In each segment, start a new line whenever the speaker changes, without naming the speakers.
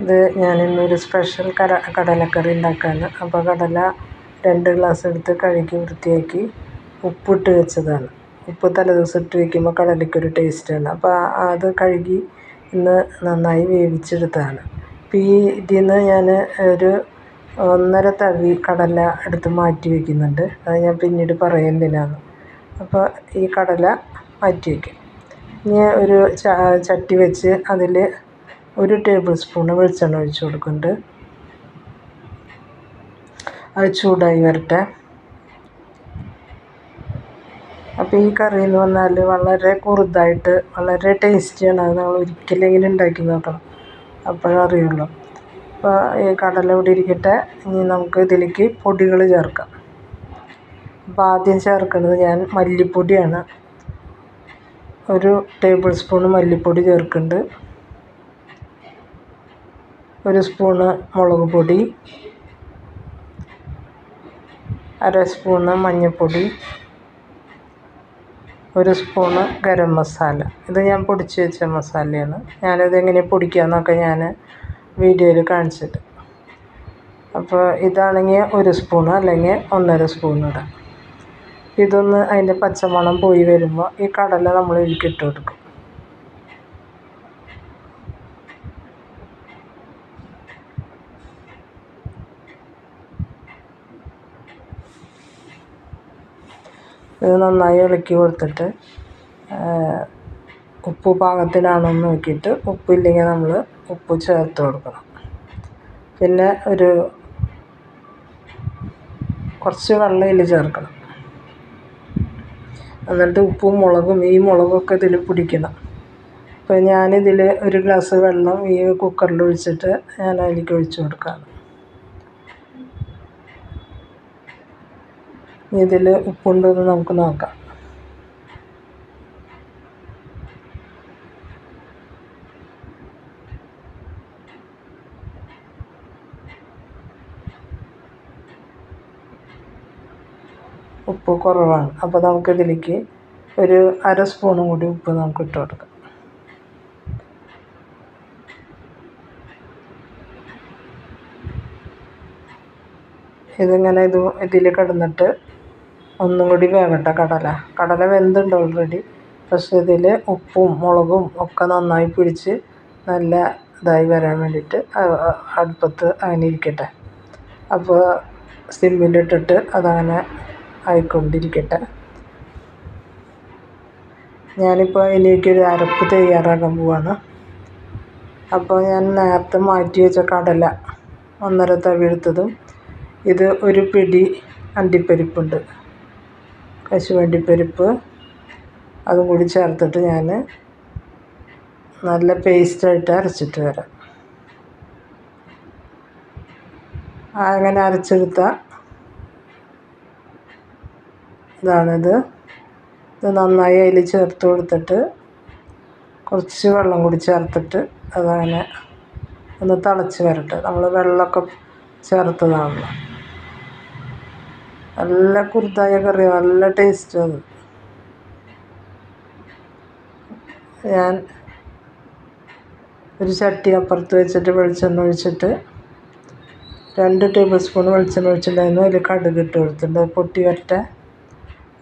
ഇത് ഞാനിന്നൊരു സ്പെഷ്യൽ കടലക്കറി ഉണ്ടാക്കാനാണ്. അപ്പോൾ കടല 2 ഗ്ലാസ് എടുത്ത് കഴുകി വൃത്തിയാക്കി ഉപ്പിട്ട് വെച്ചതാണ്. ഉപ്പ് തലേദിവസം ഇട്ട് വയ്ക്കുമ്പോൾ കടലയ്ക്കൊരു ടേസ്റ്റാണ്. അപ്പോൾ അത് കഴുകി ഇന്ന് നന്നായി വേവിച്ചെടുത്തതാണ്. അപ്പോൾ ഇതിൽ നിന്ന് ഞാൻ ഒരു 1.5 തവി കടല എടുത്ത് മാറ്റി വയ്ക്കുന്നുണ്ട്. അത് ഞാൻ പിന്നീട് പറയാം എന്തിനാണ്. അപ്പോൾ ഈ കടല മാറ്റി വയ്ക്കും. ഇനി ഒരു ചട്ടി വെച്ച് അതിൽ 1 ടേബിൾ സ്പൂൺ വെളിച്ചെണ്ണ ഒഴിച്ച് കൊടുക്കുന്നുണ്ട്. അത് ചൂടായി വരട്ടെ. അപ്പോൾ ഈ കറി എന്ന് പറഞ്ഞാൽ വളരെ കുറുതായിട്ട് വളരെ ടേസ്റ്റിയാണ്. അത് നമ്മൾ ഒരിക്കലെങ്കിലും ഉണ്ടാക്കി നോക്കണം, അപ്പോഴേ അറിയുള്ളൂ. അപ്പോൾ ഈ കടല ഇവിടെ ഇരിക്കട്ടെ. ഇനി നമുക്ക് ഇതിലേക്ക് പൊടികൾ ചേർക്കാം. അപ്പോൾ ആദ്യം ചേർക്കുന്നത് ഞാൻ മല്ലിപ്പൊടിയാണ്. 1 ടേബിൾ സ്പൂൺ മല്ലിപ്പൊടി ചേർക്കുന്നുണ്ട്. 1 സ്പൂണ് മുളക് പൊടി, 1/2 സ്പൂണ് മഞ്ഞൾപ്പൊടി, 1 സ്പൂണ് ഗരം മസാല. ഇത് ഞാൻ പൊടിച്ച് വെച്ച മസാലയാണ്. ഞാനിതെങ്ങനെ പൊടിക്കാമെന്നൊക്കെ ഞാൻ വീഡിയോയിൽ കാണിച്ചിട്ട്. അപ്പോൾ ഇതാണെങ്കിൽ 1 സ്പൂണ് അല്ലെങ്കിൽ 1.5 സ്പൂൺ ഇടാം. ഇതൊന്ന് അതിൻ്റെ പച്ചമണം പോയി വരുമ്പോൾ ഈ കടല നമ്മൾ ഇതിലേക്ക് ഇട്ട് കൊടുക്കും. ഇത് നന്നായി ഇളക്കി കൊടുത്തിട്ട് ഉപ്പ് പാകത്തിനാണോ എന്ന് നോക്കിയിട്ട് ഉപ്പില്ലെങ്കിൽ നമ്മൾ ഉപ്പ് ചേർത്ത് കൊടുക്കണം. പിന്നെ കുറച്ച് വെള്ളം ഇതിൽ ചേർക്കണം. എന്നിട്ട് ഉപ്പും മുളകും ഈ മുളകൊക്കെ ഇതിൽ പിടിക്കണം. അപ്പോൾ ഞാനിതിൽ 1 ഗ്ലാസ് വെള്ളം ഈ കുക്കറിൽ ഒഴിച്ചിട്ട് ഞാൻ അതിലേക്ക് ഒഴിച്ച് കൊടുക്കുകയാണ്. ഇതിൽ ഉപ്പുണ്ടോ എന്ന് നമുക്ക് നോക്കാം. ഉപ്പ് കുറവാണ്. അപ്പോൾ നമുക്കിതിലേക്ക് 1/2 സ്പൂണും കൂടി ഉപ്പ് നമുക്ക് ഇട്ട് കൊടുക്കാം. ഇതിങ്ങനെ ഇതിൽ കിടന്നിട്ട് ഒന്നും കൂടി വേകട്ടെ. കടല വെന്തുണ്ട് ഓൾറെഡി. പക്ഷേ ഇതിൽ ഉപ്പും മുളകും ഒക്കെ നന്നായി പിടിച്ച് നല്ല ഇതായി വരാൻ വേണ്ടിയിട്ട് അടുപ്പത്ത് അങ്ങനെ ഇരിക്കട്ടെ. അപ്പോൾ സിമ്മിലിട്ടിട്ട് അതങ്ങനെ ആയിക്കൊണ്ടിരിക്കട്ടെ. ഞാനിപ്പോൾ ഇതിലേക്കൊരു അരപ്പ് തയ്യാറാക്കാൻ പോവാണ്. അപ്പോൾ ഞാൻ നേരത്തെ മാറ്റി വെച്ച കടല 1.5 തവി എടുത്തതും ഇത് 1 പിടി അണ്ടിപ്പരിപ്പുണ്ട്, കശുവണ്ടിപ്പരിപ്പ്, അതും കൂടി ചേർത്തിട്ട് ഞാൻ നല്ല പേസ്റ്റായിട്ട് അരച്ചിട്ട് വരാം. അങ്ങനെ അരച്ചെടുത്ത ഇതാണിത്. ഇത് നന്നായി അതിൽ ചേർത്ത് കൊടുത്തിട്ട് കുറച്ച് വെള്ളം കൂടി ചേർത്തിട്ട് അതങ്ങനെ ഒന്ന് തിളച്ച് വരട്ടെ. നമ്മൾ വെള്ളമൊക്കെ ചേർത്തതാണല്ലോ. നല്ല കുറുതായ കറി, നല്ല ടേസ്റ്റാണ്. ഞാൻ ഒരു ചട്ടി അപ്പുറത്ത് വെച്ചിട്ട് വെളിച്ചെണ്ണ ഒഴിച്ചിട്ട് 2 ടേബിൾ സ്പൂൺ വെളിച്ചെണ്ണ ഒഴിച്ചിട്ടുണ്ടായിരുന്നു. അതിൽ കടുക് ഇട്ട് കൊടുത്തിട്ടുണ്ട്. പൊട്ടി വരട്ടെ.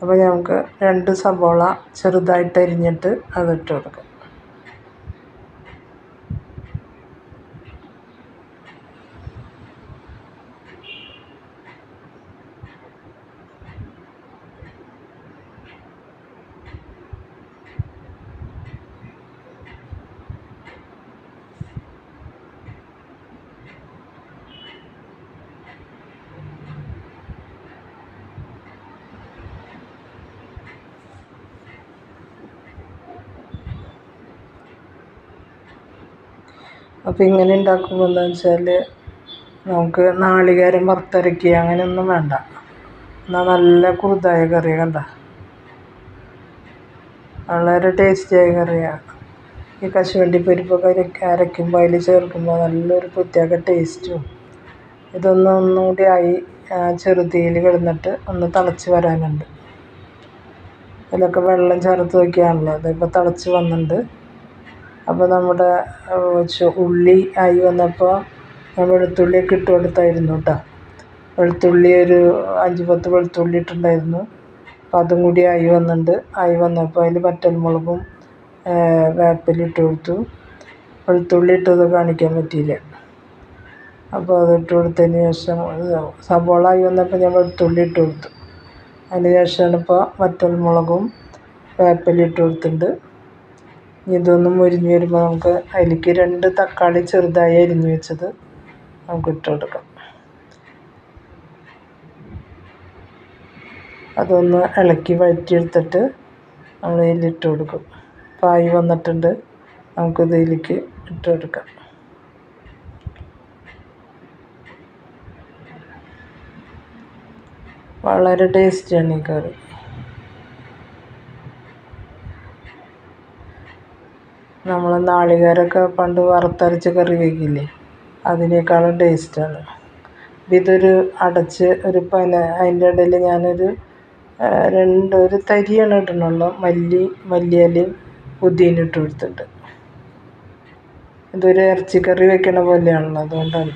അപ്പോൾ നമുക്ക് 2 സവോള ചെറുതായിട്ട് അരിഞ്ഞിട്ട് അതിട്ട് കൊടുക്കാം. അപ്പോൾ ഇങ്ങനെ ഉണ്ടാക്കുമ്പോൾ എന്താണെന്ന് വെച്ചാൽ നമുക്ക് നാളികേരം വറുത്തരയ്ക്കുക അങ്ങനെയൊന്നും വേണ്ട. എന്നാൽ നല്ല കുറുതായ കറി കണ്ട, വളരെ ടേസ്റ്റിയായ കറിയാണ്. ഈ കശുവണ്ടിപ്പരിപ്പൊക്കെ അരയ്ക്കുമ്പോൾ അതിൽ ചേർക്കുമ്പോൾ നല്ലൊരു പ്രത്യേക ടേസ്റ്റും. ഒന്നുകൂടി ആയി ചെറുതീയിൽ കിടന്നിട്ട് ഒന്ന് തിളച്ച് വരാനുണ്ട്. അതിലൊക്കെ വെള്ളം ചേർത്ത് വയ്ക്കുകയാണല്ലോ. അതിപ്പോൾ തിളച്ച് വന്നിട്ടുണ്ട്. അപ്പോൾ നമ്മുടെ ഉള്ളി ആയി വന്നപ്പോൾ ഞാൻ വെളുത്തുള്ളിയൊക്കെ ഇട്ട് കൊടുത്തായിരുന്നു കേട്ടോ. വെളുത്തുള്ളി ഒരു 5-10 വെളുത്തുള്ളി ഇട്ടിട്ടുണ്ടായിരുന്നു. അപ്പോൾ അതും കൂടി ആയി വന്നപ്പോൾ അതിൽ വറ്റൽമുളകും വേപ്പിലിട്ട് കൊടുത്തു. വെളുത്തുള്ളി ഇട്ടത് കാണിക്കാൻ പറ്റിയില്ല. അപ്പോൾ അതിട്ട് കൊടുത്തതിന് ശേഷം സവോള ആയി വന്നപ്പോൾ ഞാൻ വെളുത്തുള്ളി ഇട്ട് കൊടുത്തു. അതിന് ശേഷമാണ് ഇപ്പോൾ വറ്റൽമുളകും വേപ്പിലിട്ട് കൊടുത്തിട്ടുണ്ട്. ഇതൊന്നും മുരിഞ്ഞ് വരുമ്പോൾ നമുക്ക് അതിലേക്ക് 2 തക്കാളി ചെറുതായി അരിഞ്ഞ് വെച്ചത് നമുക്ക് ഇട്ട് കൊടുക്കാം. അതൊന്ന് ഇളക്കി വഴറ്റിയെടുത്തിട്ട് നമ്മൾ ഇതിലിട്ട് കൊടുക്കും. പായി വന്നിട്ടുണ്ട്, നമുക്കിത് ഇതിലേക്ക് ഇട്ട് കൊടുക്കാം. വളരെ ടേസ്റ്റിയാണ് ഈ കറി. നമ്മൾ നാളികേരമൊക്കെ പണ്ട് വറുത്തരച്ച് കറി വയ്ക്കില്ലേ, അതിനേക്കാളും ടേസ്റ്റാണ്. ഇതൊരു അടച്ച് അതിൻ്റെ ഇടയിൽ ഞാനൊരു ഒരു തരിയാണ് ഇടണുള്ളൂ. മല്ലിയിലയും പുതിന ഇട്ട് കൊടുത്തിട്ടുണ്ട്. ഇതൊരു ഇറച്ചിക്കറി വെക്കണ പോലെയാണല്ലോ, അതുകൊണ്ടാണ്.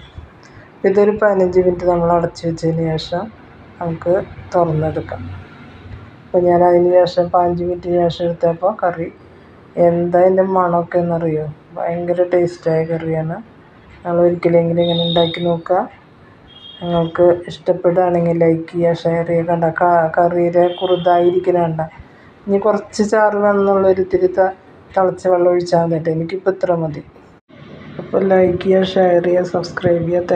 ഇതൊരു 15 മിനിറ്റ് നമ്മൾ അടച്ച് വെച്ചതിന് ശേഷം നമുക്ക് തുറന്നെടുക്കാം. അപ്പോൾ ഞാൻ അതിന് ശേഷം 15 മിനിറ്റിന് ശേഷം എടുത്തപ്പോൾ കറി എന്താ അതിൻ്റെ മണമൊക്കെ എന്നറിയോ, ഭയങ്കര ടേസ്റ്റായ കറിയാണ്. നിങ്ങൾ ഒരിക്കലെങ്കിലും ഇങ്ങനെ ഉണ്ടാക്കി നോക്കുക. നിങ്ങൾക്ക് ഇഷ്ടപ്പെടുകയാണെങ്കിൽ ലൈക്ക് ചെയ്യുക, ഷെയർ ചെയ്യുക. കണ്ട കറിയുടെ കുറുതായിരിക്കണ. ഇനി കുറച്ച് ചാറ് വേണമെന്നുള്ളൊരു ഇത്തിരി തിളച്ച വെള്ളം ഒഴിച്ചാൽ മതി. എനിക്കിപ്പോൾ ഇത്ര മതി. അപ്പോൾ ലൈക്ക് ചെയ്യുക, ഷെയർ ചെയ്യുക, സബ്സ്ക്രൈബ് ചെയ്യുക.